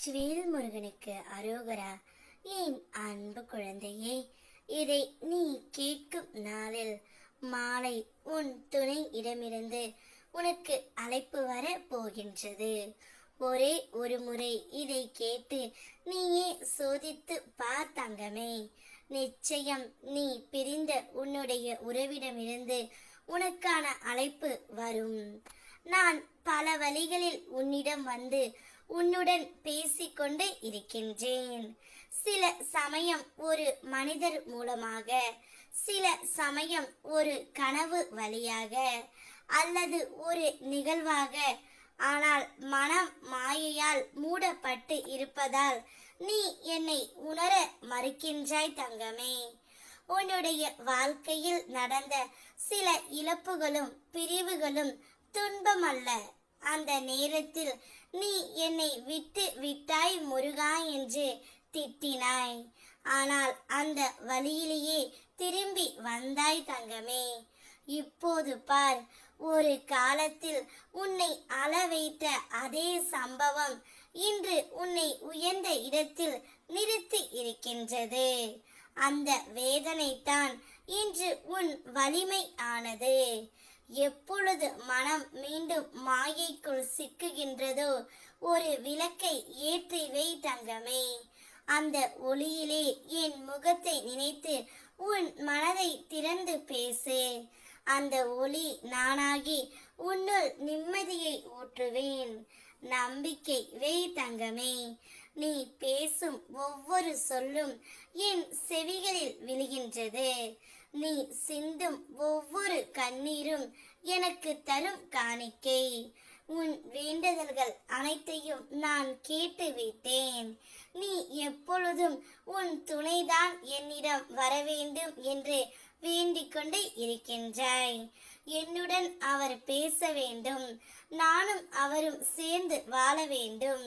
வெற்றிவேல் முருகனுக்கு அரோகரா. என் அன்பு குழந்தையே, இதை நீ கேட்கும் நாளில் மாலை உன் துணை இடமிருந்து உனக்கு அழைப்பு வர போகின்றது. ஒரே ஒரு முறை இதை கேட்டு நீயே சோதித்து பார் தங்கமே. நிச்சயம் நீ பிரிந்த உன்னுடைய உறவிடமிருந்து உனக்கான அழைப்பு வரும். நான் பல வழிகளில் உன்னிடம் வந்து உன்னுடன் பேசிக்கொண்டு இருக்கின்றேன். சில சமயம் ஒரு மனிதர் மூலமாக, சில சமயம் ஒரு கனவு வழியாக, அல்லது ஒரு நிகழ்வாக. ஆனால் மனம் மாயையால் மூடப்பட்டு இருப்பதால் நீ என்னை உணர மறுக்கின்றாய் தங்கமே. உன்னுடைய வாழ்க்கையில் நடந்த சில இழப்புகளும் பிரிவுகளும் துன்பமல்ல. அந்த நேரத்தில் நீ என்னை விட்டு விட்டாய் முருகா என்று திட்டினாய். ஆனால் அந்த வழியிலேயே திரும்பி வந்தாய் தங்கமே. இப்போது பார், ஒரு காலத்தில் உன்னை அழ வைத்த அதே சம்பவம் இன்று உன்னை உயர்ந்த இடத்தில் நிறுத்தி இருக்கின்றது. அந்த வேதனைதான் இன்று உன் வலிமை ஆனது. எப்பொழுது மனம் மீண்டும் மாயைக்குள் சிக்குகின்றதோ, ஒரு விளக்கை ஏற்றி வை தங்கமே. அந்த ஒளியிலே என் முகத்தை நினைத்து உன் மனதை திறந்து பேசு. அந்த ஒளி நானாகி உன்னுள் நிம்மதியை ஊற்றுவேன். நம்பிக்கை வை தங்கமே. நீ பேசும் ஒவ்வொரு சொல்லும் என் செவிகளில் விழுகின்றது. நீ சிந்தும் ஒவ்வொரு கண்ணீரும் எனக்கு தரும் காணிக்கை. உன் வேண்டுதல்கள் அனைத்தையும் நான் கேட்டு விட்டேன். நீ எப்பொழுதும் உன் துணைதான் என்னிடம் வர வேண்டும் என்று வேண்டிக் கொண்டு இருக்கின்றாய். என்னுடன் அவர் பேச வேண்டும், நானும் அவரும் சேர்ந்து வாழ வேண்டும்.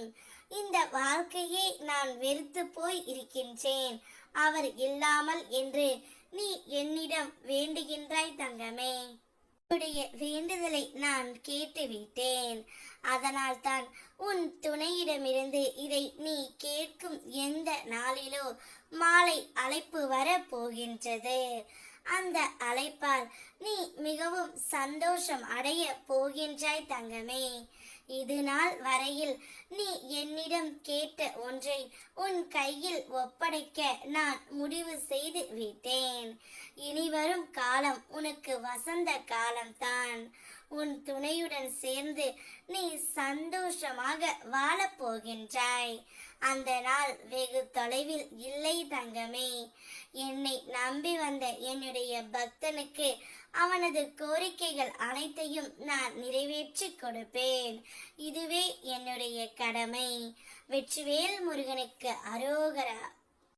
இந்த வாழ்க்கையை நான் வெறுத்து போய் இருக்கின்றேன் அவர் இல்லாமல் என்று நீ என்னிடம் வேண்டுகின்றாய் தங்கமே. உன்னுடைய வேண்டுதலை நான் கேட்டுவிட்டேன். அதனால் தான் உன் துணையிடமிருந்து இதை நீ கேட்கும் எந்த நாளிலோ மாலை அழைப்பு வர போகின்றது. அந்த அழைப்பால் நீ மிகவும் சந்தோஷம் அடைய போகின்றாய் தங்கமே. இது நாள் வரையில் நீ என்னிடம் கேட்ட ஒன்றை உன் கையில் ஒப்படைக்க நான் முடிவு செய்து விட்டேன். இனிவரும் காலம் உனக்கு வசந்த காலம்தான். உன் துணையுடன் சேர்ந்து நீ சந்தோஷமாக வாழப் போகின்றாய். அந்த நாள் வெகு தொலைவில் இல்லை தங்கமே. என்னை நம்பி வந்த என்னுடைய பக்தனுக்கு அவனது கோரிக்கைகள் அனைத்தையும் நான் நிறைவேற்றி கொடுப்பேன். இதுவே என்னுடைய கடமை. வெற்றிவேல் முருகனுக்கு அரோகரா.